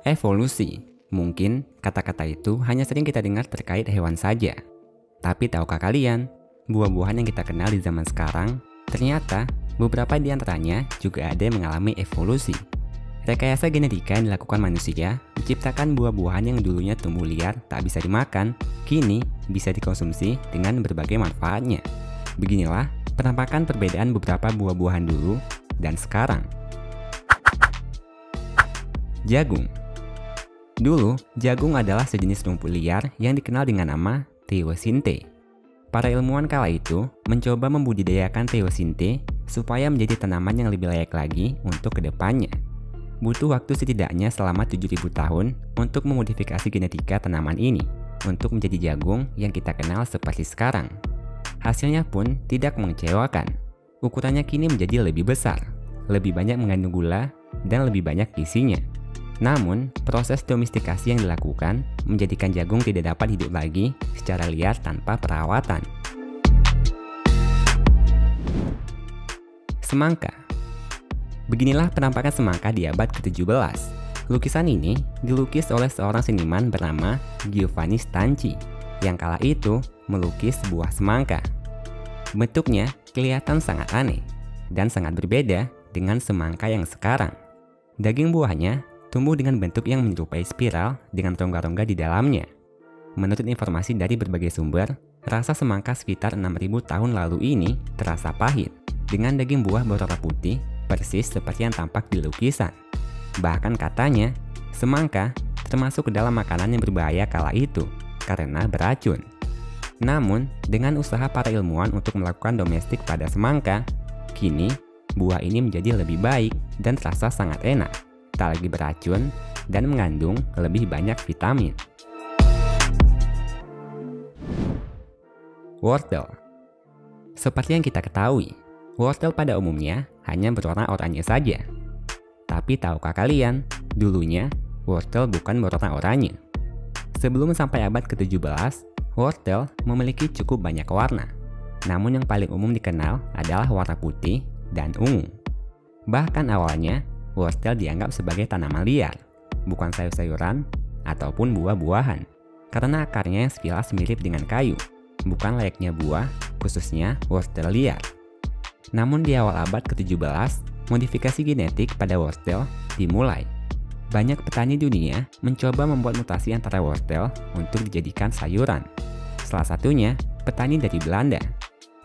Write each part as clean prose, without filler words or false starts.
Evolusi. Mungkin kata-kata itu hanya sering kita dengar terkait hewan saja. Tapi tahukah kalian, buah-buahan yang kita kenal di zaman sekarang, ternyata beberapa di antaranya juga ada yang mengalami evolusi. Rekayasa genetika yang dilakukan manusia menciptakan buah-buahan yang dulunya tumbuh liar tak bisa dimakan, kini bisa dikonsumsi dengan berbagai manfaatnya. Beginilah penampakan perbedaan beberapa buah-buahan dulu dan sekarang. Jagung. Dulu, jagung adalah sejenis rumput liar yang dikenal dengan nama Teosinte. Para ilmuwan kala itu mencoba membudidayakan Teosinte supaya menjadi tanaman yang lebih layak lagi untuk kedepannya. Butuh waktu setidaknya selama 7.000 tahun untuk memodifikasi genetika tanaman ini untuk menjadi jagung yang kita kenal seperti sekarang. Hasilnya pun tidak mengecewakan. Ukurannya kini menjadi lebih besar, lebih banyak mengandung gula, dan lebih banyak isinya. Namun, proses domestikasi yang dilakukan menjadikan jagung tidak dapat hidup lagi secara liar tanpa perawatan. Semangka. Beginilah penampakan semangka di abad ke-17. Lukisan ini dilukis oleh seorang seniman bernama Giovanni Stanchi, yang kala itu melukis buah semangka. Bentuknya kelihatan sangat aneh dan sangat berbeda dengan semangka yang sekarang. Daging buahnya tumbuh dengan bentuk yang menyerupai spiral dengan rongga-rongga di dalamnya. Menurut informasi dari berbagai sumber, rasa semangka sekitar 6.000 tahun lalu ini terasa pahit, dengan daging buah berwarna putih persis seperti yang tampak di lukisan. Bahkan katanya, semangka termasuk ke dalam makanan yang berbahaya kala itu karena beracun. Namun, dengan usaha para ilmuwan untuk melakukan domestik pada semangka, kini buah ini menjadi lebih baik dan terasa sangat enak, tak lagi beracun, dan mengandung lebih banyak vitamin. Wortel. Seperti yang kita ketahui, wortel pada umumnya hanya berwarna oranye saja. Tapi tahukah kalian, dulunya wortel bukan berwarna oranye. Sebelum sampai abad ke-17, wortel memiliki cukup banyak warna. Namun yang paling umum dikenal adalah warna putih dan ungu. Bahkan awalnya, wortel dianggap sebagai tanaman liar, bukan sayur-sayuran ataupun buah-buahan, karena akarnya yang sekilas mirip dengan kayu, bukan layaknya buah, khususnya wortel liar. Namun di awal abad ke-17, modifikasi genetik pada wortel dimulai. Banyak petani dunia mencoba membuat mutasi antara wortel untuk dijadikan sayuran. Salah satunya petani dari Belanda,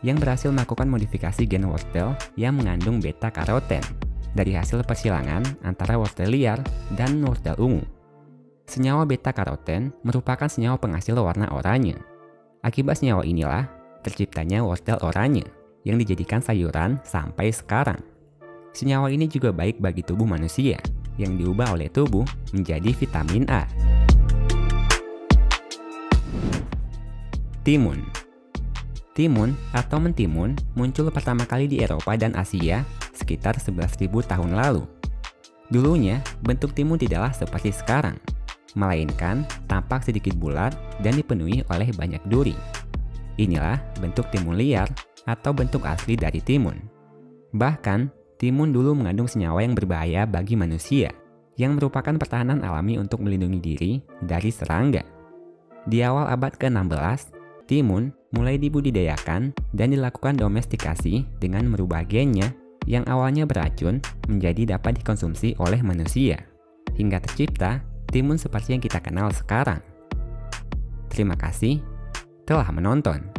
yang berhasil melakukan modifikasi gen wortel yang mengandung beta-karoten dari hasil persilangan antara wortel liar dan wortel ungu. Senyawa beta-karoten merupakan senyawa penghasil warna oranye. Akibat senyawa inilah terciptanya wortel oranye yang dijadikan sayuran sampai sekarang. Senyawa ini juga baik bagi tubuh manusia yang diubah oleh tubuh menjadi vitamin A. Timun. Timun atau mentimun muncul pertama kali di Eropa dan Asia sekitar 11.000 tahun lalu. Dulunya, bentuk timun tidaklah seperti sekarang, melainkan tampak sedikit bulat dan dipenuhi oleh banyak duri. Inilah bentuk timun liar atau bentuk asli dari timun. Bahkan, timun dulu mengandung senyawa yang berbahaya bagi manusia, yang merupakan pertahanan alami untuk melindungi diri dari serangga. Di awal abad ke-16, timun mulai dibudidayakan dan dilakukan domestikasi dengan merubah gennya yang awalnya beracun menjadi dapat dikonsumsi oleh manusia, hingga tercipta timun seperti yang kita kenal sekarang. Terima kasih telah menonton.